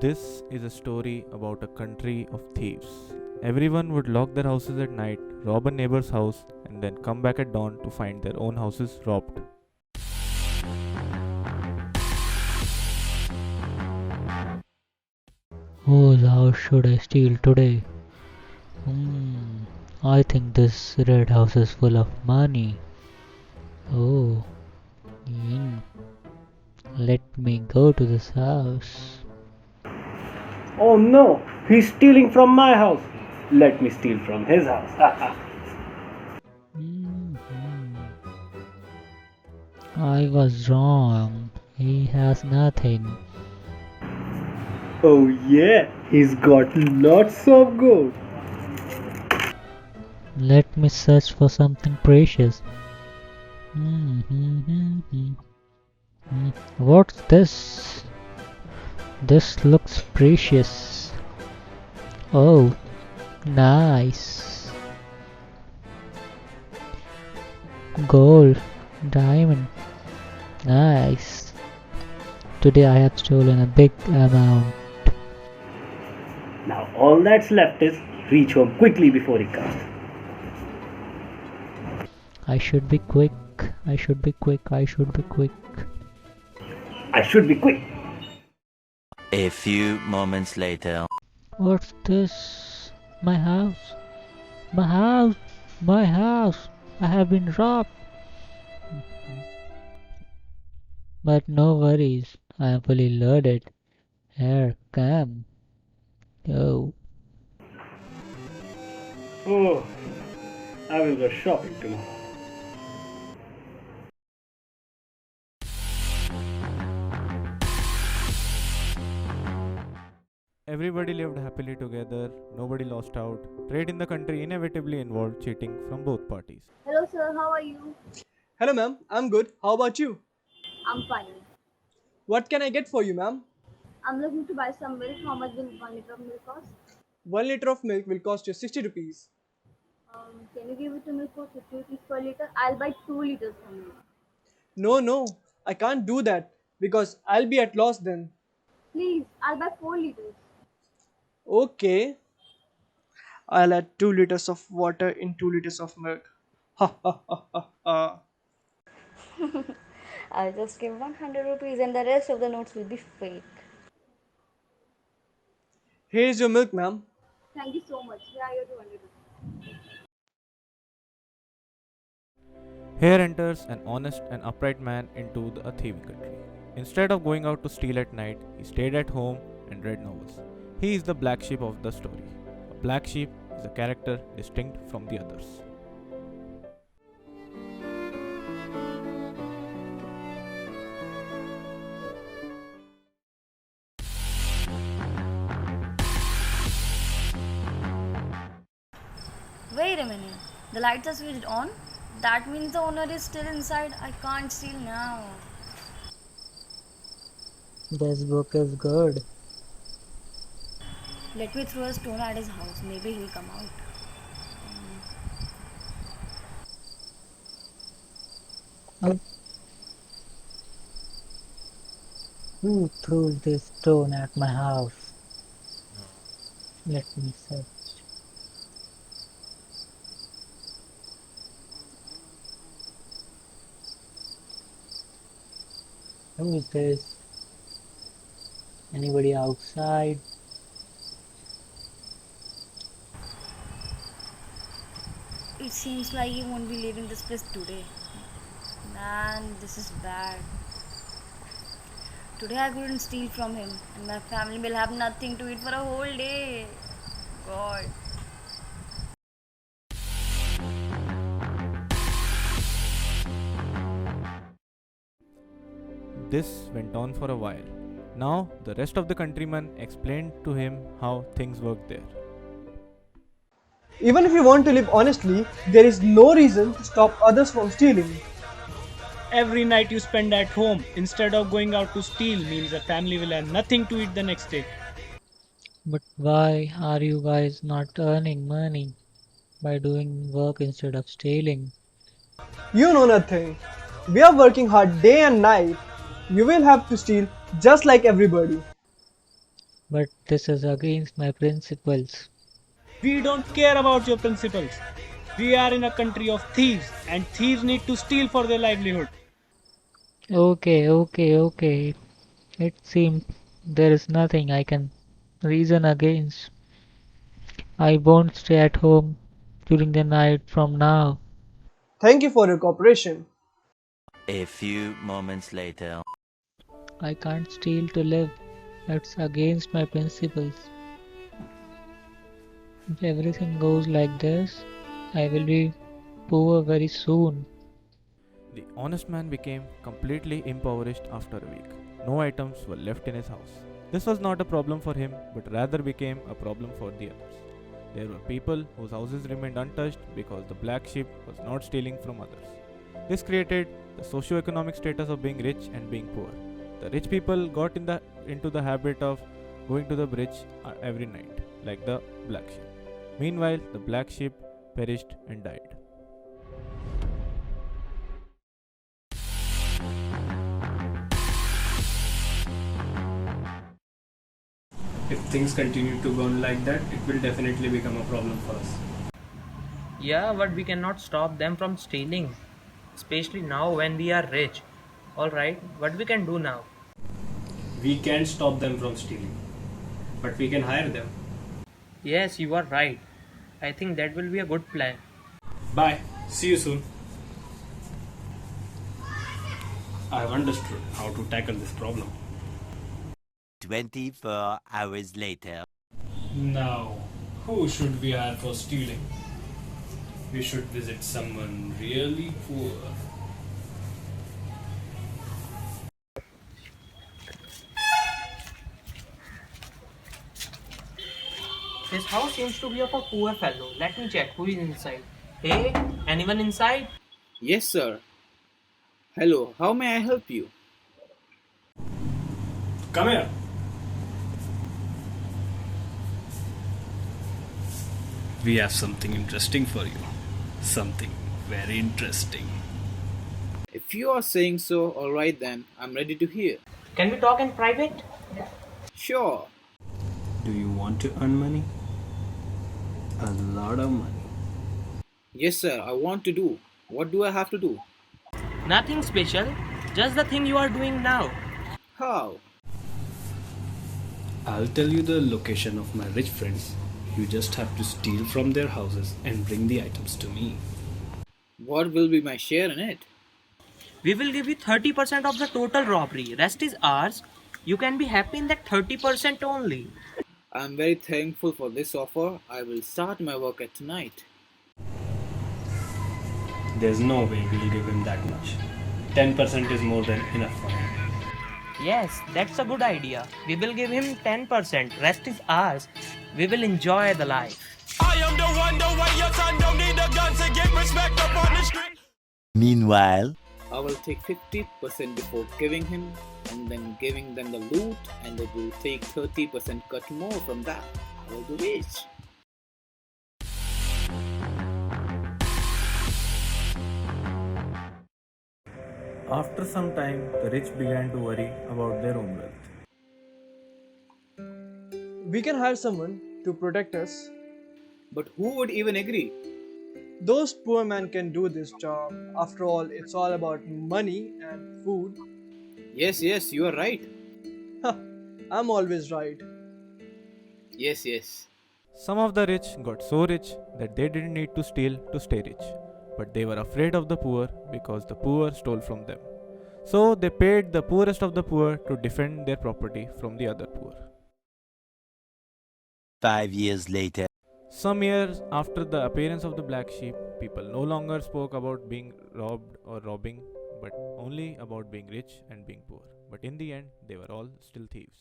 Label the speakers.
Speaker 1: This is a story about a country of thieves. Everyone would lock their houses at night, rob a neighbor's house, and then come back at dawn to find their own houses robbed.
Speaker 2: Whose house should I steal today? I think this red house is full of money. Oh, mm, let me go to this house.
Speaker 3: Oh no, he's stealing from my house. Let me steal from his house.
Speaker 2: Mhm. I was wrong. He has nothing.
Speaker 3: Oh yeah, he's got lots of gold.
Speaker 2: Let me search for something precious. Mhm. What's this? This looks precious. Oh, nice. Gold, diamond. Nice. Today I have stolen a big amount.
Speaker 3: Now all that's left is reach home quickly before he comes.
Speaker 2: I should be quick. I should be quick.
Speaker 3: I should be quick.
Speaker 4: A few moments later.
Speaker 2: What's this? My house. My house. My house. I have been robbed. But no worries. I am fully loaded. Here, come. Oh.
Speaker 3: Oh, I will go shopping tomorrow.
Speaker 1: Everybody lived happily together, nobody lost out. Trade in the country inevitably involved cheating from both parties.
Speaker 5: Hello, sir. How are you?
Speaker 6: Hello, ma'am. I'm good. How about you?
Speaker 5: I'm fine.
Speaker 6: What can I get for you, ma'am?
Speaker 5: I'm looking to buy some milk. How much will 1 liter of milk cost?
Speaker 6: 1 liter of milk will cost you 60 rupees.
Speaker 5: Can you give it to me for 50 rupees per liter? I'll buy 2 liters from you.
Speaker 6: No, I can't do that because I'll be at loss then.
Speaker 5: Please, I'll buy 4 liters.
Speaker 6: Okay, I'll add 2 liters of water in 2 liters of milk. Ha ha ha ha ha.
Speaker 7: I'll just give 100 rupees and the rest of the notes will be fake.
Speaker 6: Here's your milk, ma'am.
Speaker 5: Thank you so much. Yeah, you're 200 rupees.
Speaker 1: Here enters an honest and upright man into a thieving country. Instead of going out to steal at night, he stayed at home and read novels. He is the black sheep of the story. A black sheep is a character distinct from the others.
Speaker 7: Wait a minute. The lights are switched on? That means the owner is still inside. I can't steal now.
Speaker 2: This book is good.
Speaker 7: Let me throw a stone at his house. Maybe he'll come out.
Speaker 2: Oh. Who threw this stone at my house? Let me search. Who is this? Anybody outside?
Speaker 7: It seems like he won't be leaving this place today. Man, this is bad. Today I couldn't steal from him, and my family will have nothing to eat for a whole day. God.
Speaker 1: This went on for a while. Now, the rest of the countrymen explained to him how things worked there.
Speaker 6: Even if you want to live honestly, there is no reason to stop others from stealing.
Speaker 8: Every night you spend at home instead of going out to steal means the family will have nothing to eat the next day.
Speaker 2: But why are you guys not earning money by doing work instead of stealing?
Speaker 6: You know nothing. We are working hard day and night. You will have to steal just like everybody.
Speaker 2: but this is against my principles.
Speaker 8: We don't care about your principles. We are in a country of thieves, and thieves need to steal for their livelihood.
Speaker 2: Okay. It seems there is nothing I can reason against. I won't stay at home during the night from now.
Speaker 6: Thank you for your cooperation.
Speaker 4: A few moments later.
Speaker 2: I can't steal to live. That's against my principles. If everything goes like this, I will be poor very soon.
Speaker 1: The honest man became completely impoverished after a week. No items were left in his house. This was not a problem for him, but rather became a problem for the others. There were people whose houses remained untouched because the black sheep was not stealing from others. This created the socio-economic status of being rich and being poor. The rich people got into the habit of going to the bridge every night, like the black sheep. Meanwhile, the black sheep perished and died.
Speaker 3: If things continue to go on like that, it will definitely become a problem for us.
Speaker 9: Yeah, but we cannot stop them from stealing, especially now when we are rich. Alright, what we can do now?
Speaker 3: We can't stop them from stealing, but we can hire them.
Speaker 9: Yes, you are right. I think that will be a good plan.
Speaker 3: Bye. See you soon. I've understood how to tackle this problem.
Speaker 4: 24 hours later.
Speaker 3: Now, who should we hire for stealing? We should visit someone really poor.
Speaker 9: This house seems to be of a poor fellow. Let me check who is inside. Hey, anyone inside?
Speaker 10: Yes, sir. Hello, how may I help you?
Speaker 3: Come here. We have something interesting for you. Something very interesting.
Speaker 10: If you are saying so, alright then, I'm ready to hear.
Speaker 9: Can we talk in private?
Speaker 10: Sure.
Speaker 3: Do you want to earn money? A lot of money.
Speaker 10: Yes, sir, I want to do. What do I have to do?
Speaker 9: Nothing special, just the thing you are doing now.
Speaker 10: How?
Speaker 3: I'll tell you the location of my rich friends. You just have to steal from their houses and bring the items to me.
Speaker 10: What will be my share in it?
Speaker 9: We will give you 30% of the total robbery. Rest is ours. You can be happy in that 30% only.
Speaker 10: I'm very thankful for this offer. I will start my work at tonight.
Speaker 3: There's no way we'll give him that much. 10% is more than enough for him.
Speaker 9: Yes, that's a good idea. We will give him 10%. Rest is ours. We will enjoy the life.
Speaker 11: I am the one your son don't need a gun to get respect up on the street.
Speaker 4: Meanwhile,
Speaker 10: I will take 50% before giving him and then giving them the loot, and they will take 30% cut more from that. I will be rich.
Speaker 1: After some time, the rich began to worry about their own wealth.
Speaker 6: We can hire someone to protect us.
Speaker 10: But who would even agree?
Speaker 6: Those poor men can do this job. After all, it's all about money and food.
Speaker 10: Yes, you are right.
Speaker 6: I'm always right.
Speaker 10: Yes.
Speaker 1: Some of the rich got so rich that they didn't need to steal to stay rich, but they were afraid of the poor because the poor stole from them. So they paid the poorest of the poor to defend their property from the other poor.
Speaker 4: 5 years later.
Speaker 1: Some years after the appearance of the black sheep, people no longer spoke about being robbed or robbing, but only about being rich and being poor. But in the end, they were all still thieves.